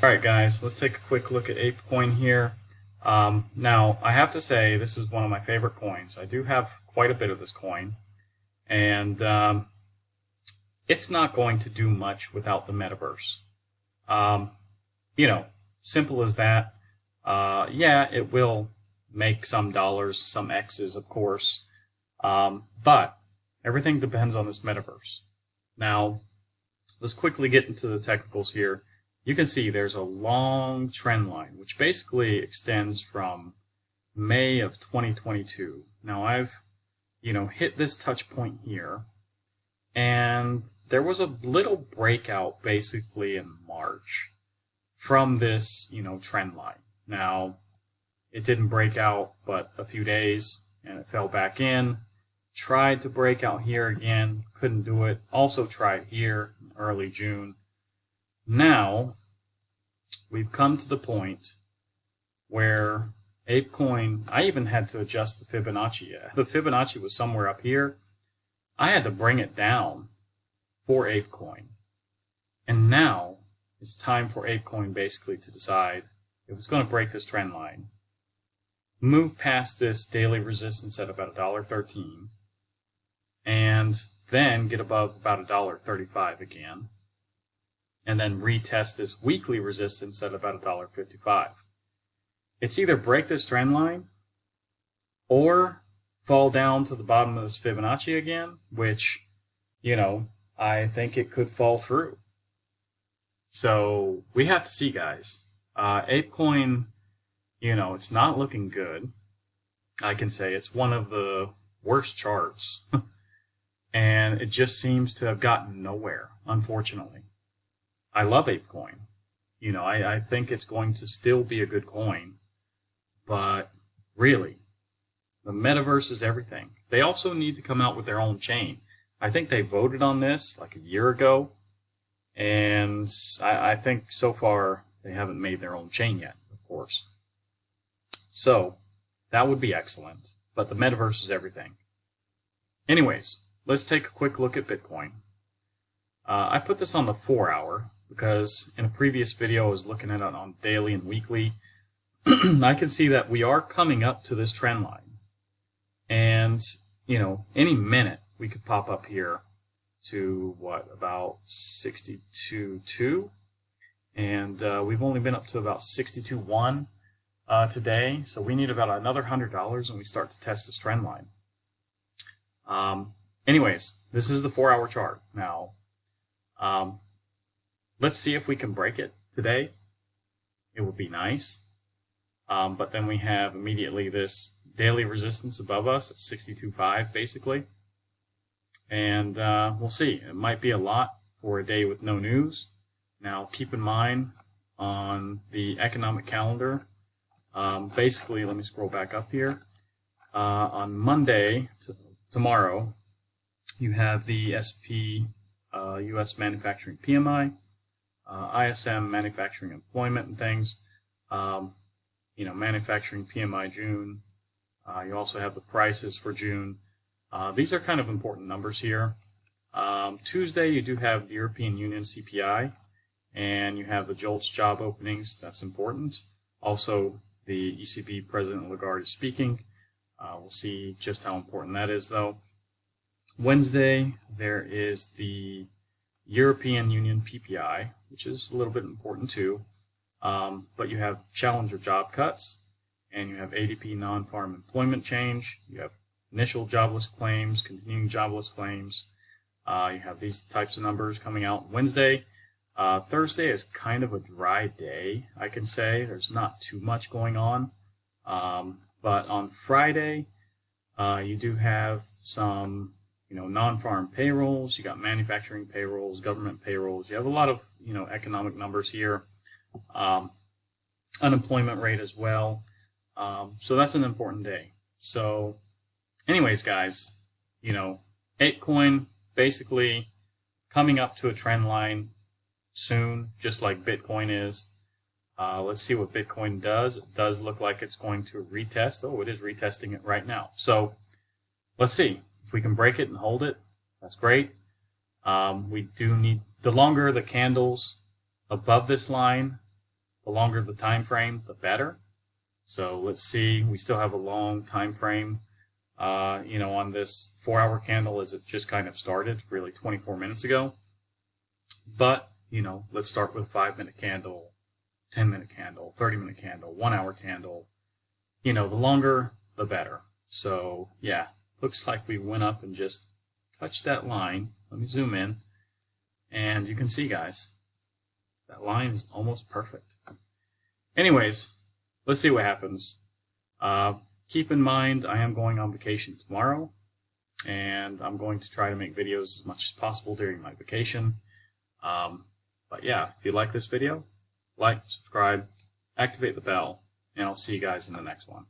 Alright guys, let's take a quick look at ApeCoin here. Now, I have to say this is one of my favorite coins. I do have quite a bit of this coin, and it's not going to do much without the metaverse. Um, Simple as that. Yeah, it will make some dollars, some X's, of course, but everything depends on this metaverse. Now, let's quickly get into the technicals here. You can see there's a long trend line, which basically extends from May of 2022. Now I've, hit this touch point here, and there was a little breakout basically in March from this, trend line. Now, it didn't break out but a few days, and it fell back in. Tried to break out here again, couldn't do it. Also tried here in early June. Now, we've come to the point where ApeCoin, I even had to adjust the Fibonacci. The Fibonacci was somewhere up here. I had to bring it down for ApeCoin. And now, it's time for ApeCoin basically to decide if it's going to break this trend line, move past this daily resistance at about $1.13, and then get above about $1.35 again, and then retest this weekly resistance at about $1.55. It's either break this trend line or fall down to the bottom of this Fibonacci again, which, I think it could fall through. So we have to see, guys. ApeCoin, it's not looking good. I can say it's one of the worst charts. And it just seems to have gotten nowhere, unfortunately. I love ApeCoin. I think it's going to still be a good coin. But really, the metaverse is everything. They also need to come out with their own chain. I think they voted on this like a year ago. And I think so far they haven't made their own chain yet, of course. So that would be excellent. But the metaverse is everything. Anyways, let's take a quick look at Bitcoin. I put this on the 4-hour because in a previous video I was looking at it on daily and weekly. I can see that we are coming up to this trend line. And, any minute we could pop up here to, about 62.2. And we've only been up to about 62.1 today. So we need about another $100 and we start to test this trend line. Anyways, this is the 4-hour chart. Now, let's see if we can break it today. It would be nice. But then we have immediately this daily resistance above us at 62.5, basically. And we'll see. It might be a lot for a day with no news. Now, keep in mind, on the economic calendar, basically, let me scroll back up here. On Monday, tomorrow, you have the SP U.S. Manufacturing PMI, ISM Manufacturing Employment and things, Manufacturing PMI June. You also have the prices for June. These are kind of important numbers here. Tuesday, you do have the European Union CPI, and you have the JOLTS job openings. That's important. Also, the ECB President Lagarde is speaking. We'll see just how important that is, though. Wednesday, there is the European Union PPI, which is a little bit important too. But you have challenger job cuts, and you have ADP non-farm employment change. You have initial jobless claims, continuing jobless claims. You have these types of numbers coming out Wednesday. Thursday is kind of a dry day, I can say. There's not too much going on. But on Friday, you do have some, non-farm payrolls. You got manufacturing payrolls, government payrolls. You have a lot of, economic numbers here. Unemployment rate as well. So that's an important day. So anyways, guys, ApeCoin basically coming up to a trend line soon, just like Bitcoin is. Let's see what Bitcoin does. It does look like it's going to retest. Oh, it is retesting it right now. So let's see. If we can break it and hold it, that's great. We do need, the longer the candles above this line, the longer the time frame, the better. So let's see, we still have a long time frame, on this 4-hour candle as it just kind of started, really 24 minutes ago. But, let's start with a 5-minute candle, 10-minute candle, 30-minute candle, 1-hour candle. The longer, the better. So, yeah, looks like we went up and just touched that line. Let me zoom in. And you can see, guys, that line is almost perfect. Anyways, let's see what happens. Keep in mind, I am going on vacation tomorrow, and I'm going to try to make videos as much as possible during my vacation. But yeah, if you like this video, like, subscribe, activate the bell, and I'll see you guys in the next one.